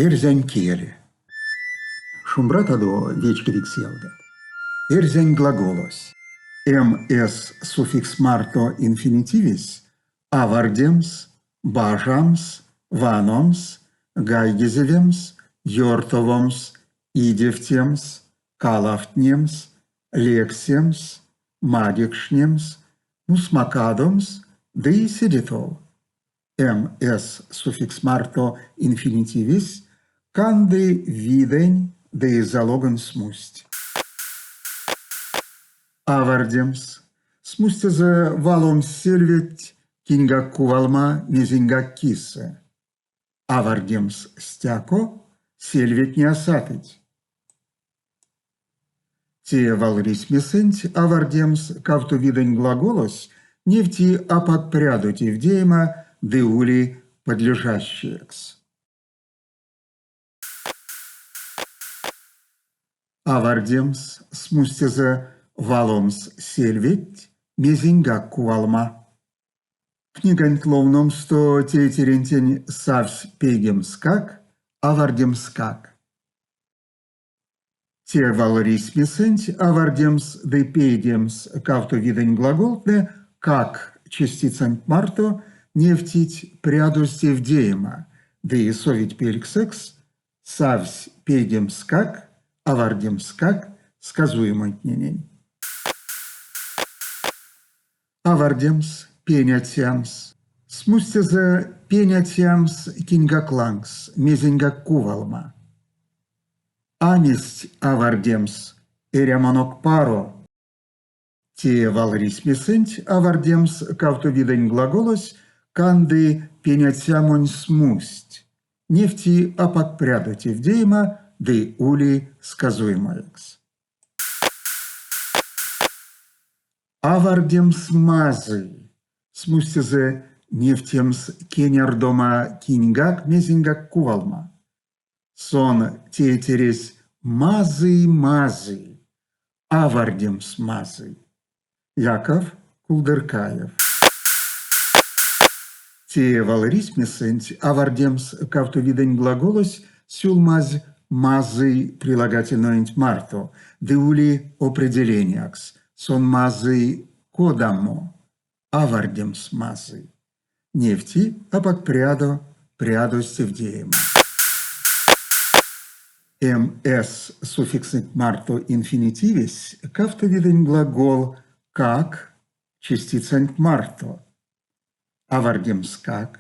Эрзянь киели. Шумбратадо вечкерик сьелдет. Эрзянь глаголос. С суффикс марто инфинитивис, авардемс, бажамс, ваномс, гайгезевемс, йортовомс, идевтемс, калафтнемс, лексемс, мадикшнемс, нусмакадомс, да и седитол. С суффикс марто инфинитивис, канды видень, да и залоган смусть. Авардемс, смустяза валом сельветь, кингак кувалма, мезингак кисе. Авардемс стяко, сельветь не осатыть. Те валрис месенть, авардемс, кавту видень глаголос, нефти аподпряду тивдейма, деули подлежащиекс. Авардемс, смустяза валомс сельветь, мезингак кувалма. Книгань тловном сто тетерентень савс пегемскак, авардемскак. Те валрис месенть, авардемс де пегемс, кавто видень глаголтне, как частицань марто, нефтить прядус тевдеема, да и совить пельксекс, савс пегемскак, авардемскак, сказуемый тненень. Авардемс, пенятямс, смустяза пенятямс кингаклангс, мезингак кувалма. Аместь авардемс, эрямонок паро. Те валрис месенть, авардемс, кавто видень глаголос, канды пенятямонь смусть. Нефти аподпряду тевдейма, да ули сказуемаекс. Авардемс мазы, смустязе нефтемс кенярдома кингак мезингак кувалма. Сон тетерес мазы, авардемс мазы. Яков Кулдыркаев. Те валрис месенть, авардемс кавто видень глаголос, сюлмаз мазы прилагательноинть марто, деули определениакс, сон мазы кодамо, авардемс мазы. Нефти аподпрядо прядо стевдеема. С суффикс марто инфинитивис, кавто видень глагол как, частицань марто. Авардемскак,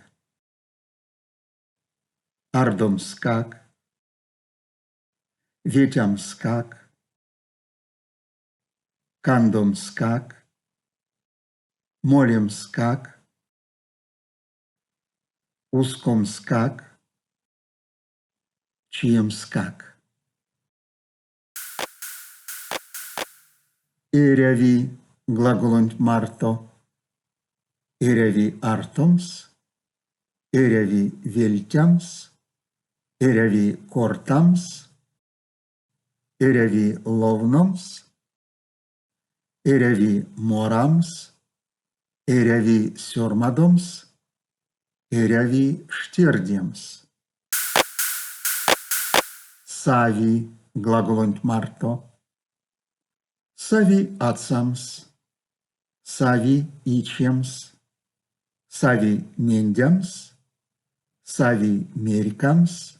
ардомскак, ветямскак, кандомскак, молемскак, ускомскак, чиемскак. Эряви глаголонть марто. Эряви артомс, эряви вельтямс, эряви кортамс, эряви ловномс, эряви морамс, эряви сёрмадомс, эряви штердемс. Сави глаголонть марто. Сави ацамс, сави ичемс, сави мендямс, сави мерикамс,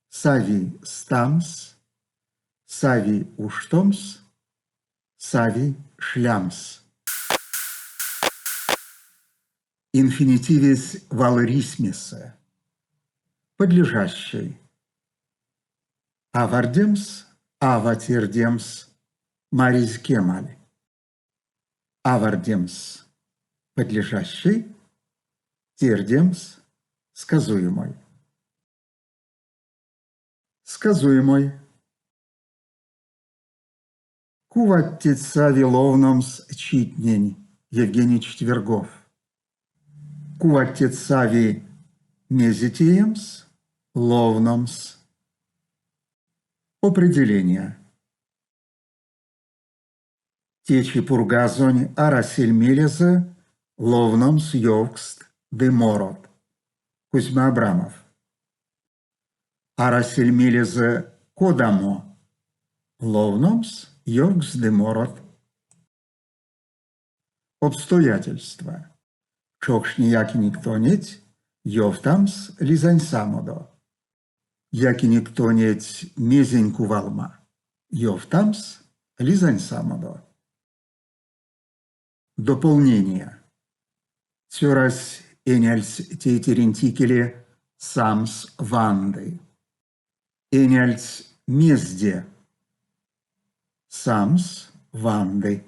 сави стамс, сави уштомс, сави шлямс. Инфинитивис валрисмиса, подлежащий. Авардемс, аватирдемс, марис кемаль. Авардемс – подлежащий, тирдемс – сказуемый. Сказуемый. Куваттица виловномс читнень Евгений Четвергов. Куваттицави мезитиемс ловномс. Определение. Течи пургазонь арасельмелезе ловномс йовкст де морот. Кузьма Абрамов. Арасельмелезе кодамо. Ловномс йоркс де морот. Обстоятельства. Чокшни яки никто нет, йовтамс лизань самодо. Яки никто нет мезеньку валма, йовтамс лизань самодо. Дополнение. Цюрас эняльс тейтерентикеле самс ванды. Эняльс мезде. Самс ванды.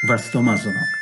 Вастомазонок.